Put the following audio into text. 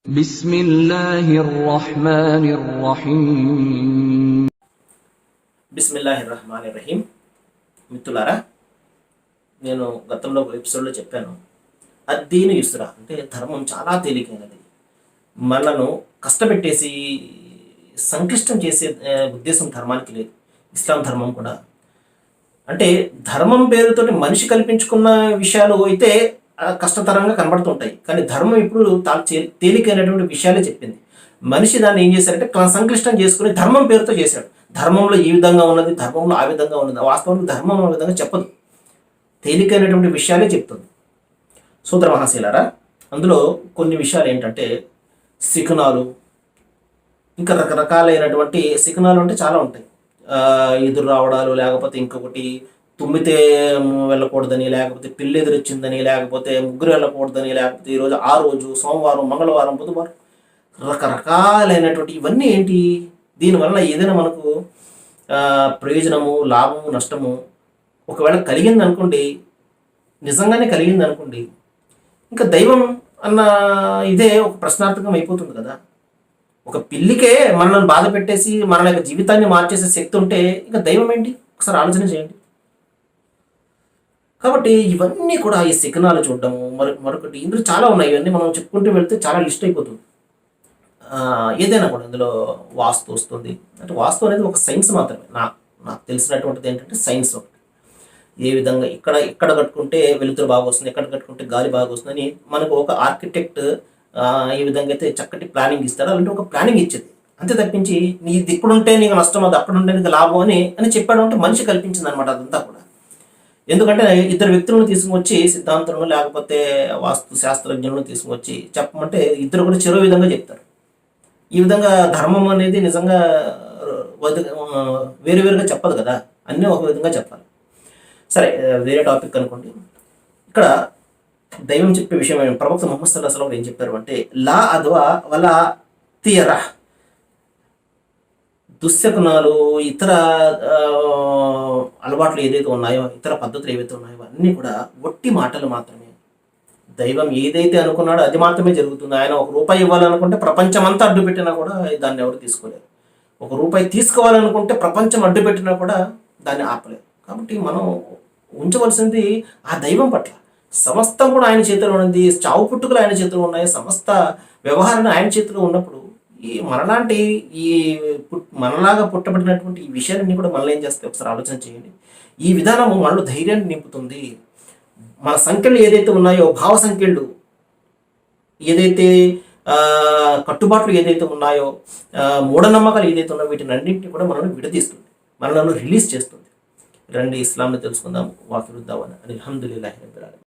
بسم الله الرحمن الرحيم బిస్మిల్లాహిర్రహమానిర్రహీం. మిత్రులారా, నేను గతంలో ఎపిసోడ్లో చెప్పాను, అద్దీను యుస్రా అంటే ధర్మం చాలా తేలికైనది. మనను కష్టపెట్టేసి సంక్లిష్టం చేసే ఉద్దేశం ధర్మానికి లేదు. ఇస్లాం ధర్మం కూడా అంటే ధర్మం పేరుతోటి మనిషి కల్పించుకున్న విషయాలు అయితే కష్టతరంగా కనబడుతుంటాయి. కానీ ధర్మం ఇప్పుడు తేలికైనటువంటి విషయాలే చెప్పింది. మనిషి దాన్ని ఏం చేశారంటే సంక్లిష్టం చేసుకుని ధర్మం పేరుతో చేశాడు. ధర్మంలో ఈ విధంగా ఉన్నది, ధర్మంలో ఆ విధంగా ఉన్నది. వాస్తవానికి ధర్మం ఆ విధంగా చెప్పదు, తేలికైనటువంటి విషయాలే చెప్తుంది. సోదర మహాశీలారా, అందులో కొన్ని విషయాలు ఏంటంటే శిఖనాలు, ఇంకా రకరకాలైనటువంటి శిఖనాలు అంటే చాలా ఉంటాయి. ఎదురు రావడాలు, లేకపోతే ఇంకొకటి తుమ్మితే వెళ్ళకూడదని, లేకపోతే పిల్లి ఎదురొచ్చిందని, లేకపోతే ముగ్గురు వెళ్ళకూడదని, లేకపోతే ఈరోజు ఆ రోజు సోమవారం, మంగళవారం, బుధవారం, రకరకాలైనటువంటి ఇవన్నీ ఏంటి? దీనివల్ల ఏదైనా మనకు ప్రయోజనము, లాభము, నష్టము ఒకవేళ కలిగింది అనుకోండి, నిజంగానే కలిగింది అనుకోండి, ఇంకా దైవం అన్న ఇదే ఒక ప్రశ్నార్థకం అయిపోతుంది కదా. ఒక పిల్లికే మనల్ని బాధ పెట్టేసి మన యొక్క జీవితాన్ని మార్చేసే శక్తి ఉంటే ఇంకా దైవం ఏంటి? ఒకసారి ఆలోచన చేయండి. కాబట్టి ఇవన్నీ కూడా ఈ శకునాలు చూడడము, మరొకటి ఇందులో చాలా ఉన్నాయి. ఇవన్నీ మనం చెప్పుకుంటూ వెళ్తే చాలా లిస్ట్ అయిపోతుంది. ఏదైనా కూడా ఇందులో వాస్తు వస్తుంది. అంటే వాస్తు అనేది ఒక సైన్స్ మాత్రమే. నాకు తెలిసినటువంటిది ఏంటంటే సైన్స్ ఒకటి. ఏ విధంగా ఇక్కడ కట్టుకుంటే వెలుతురు బాగా వస్తుంది, ఎక్కడ కట్టుకుంటే గాలి బాగా వస్తుందని మనకు ఒక ఆర్కిటెక్ట్ ఈ విధంగా అయితే చక్కటి ప్లానింగ్ ఇస్తాడు. అలాంటి ఒక ప్లానింగ్ ఇచ్చేది. అంతే తప్పించి నీది ఇక్కడుంటే నీకు నష్టం, అది అక్కడ ఉంటే నీకు లాభం అని చెప్పాడు అంటే మనిషి కల్పించింది అనమాట అదంతా కూడా. ఎందుకంటే ఇద్దరు వ్యక్తులను తీసుకువచ్చి సిద్ధాంతులను లేకపోతే వాస్తు శాస్త్రజ్ఞులను తీసుకువచ్చి చెప్పమంటే ఇద్దరు కూడా చెరో విధంగా చెప్తారు. ఈ విధంగా ధర్మం అనేది నిజంగా వేరువేరుగా చెప్పదు కదా, అన్నీ ఒక విధంగా చెప్పాలి. సరే, వేరే టాపిక్ అనుకోండి. ఇక్కడ దైవం చెప్పే విషయం ప్రవక్త ముహమ్మద్ సల్లల్లాహు అలైహి వసల్లం ఏం చెప్పారు అంటే, లా అద్వా వలా తీయరా, దుశ్శకునాలు, ఇతర అలవాట్లు ఏదైతే ఉన్నాయో, ఇతర పద్ధతులు ఏవైతే ఉన్నాయో అన్నీ కూడా ఒట్టి మాటలు మాత్రమే. దైవం ఏదైతే అనుకున్నాడో అది మాత్రమే జరుగుతుంది. ఆయన ఒక రూపాయి ఇవ్వాలనుకుంటే ప్రపంచం అంతా అడ్డు పెట్టినా కూడా దాన్ని ఎవరు తీసుకోలేరు. ఒక రూపాయి తీసుకోవాలనుకుంటే ప్రపంచం అడ్డు పెట్టినా కూడా దాన్ని ఆపలేరు. కాబట్టి మనం ఉంచవలసింది ఆ దైవం పట్ల. సమస్తం కూడా ఆయన చేతిలో ఉన్నది, చావు పుట్టుకలు ఆయన చేతిలో ఉన్నాయి, సమస్త వ్యవహారాలు ఆయన చేతిలో ఉన్నప్పుడు మనలాగా పుట్టబడినటువంటి ఈ విషయాలన్నీ కూడా మనల్ని ఏం చేస్తే ఒకసారి ఆలోచన చేయండి. ఈ విధానము మనలో ధైర్యాన్ని నింపుతుంది. మన సంఖ్యలు ఏదైతే ఉన్నాయో, భావ సంఖ్యలు ఏదైతే, కట్టుబాట్లు ఏదైతే ఉన్నాయో, మూఢనమ్మకాలు ఏదైతే ఉన్నాయో, వీటిని అన్నింటినీ కూడా మనల్ని విడదీస్తుంది, మనల్ని రిలీజ్ చేస్తుంది. రండి ఇస్లాంని తెలుసుకుందాం. వాఫిరుద్దావన అల్హమ్దులిల్లాహి రబ్బిల్ ఆలమీన్.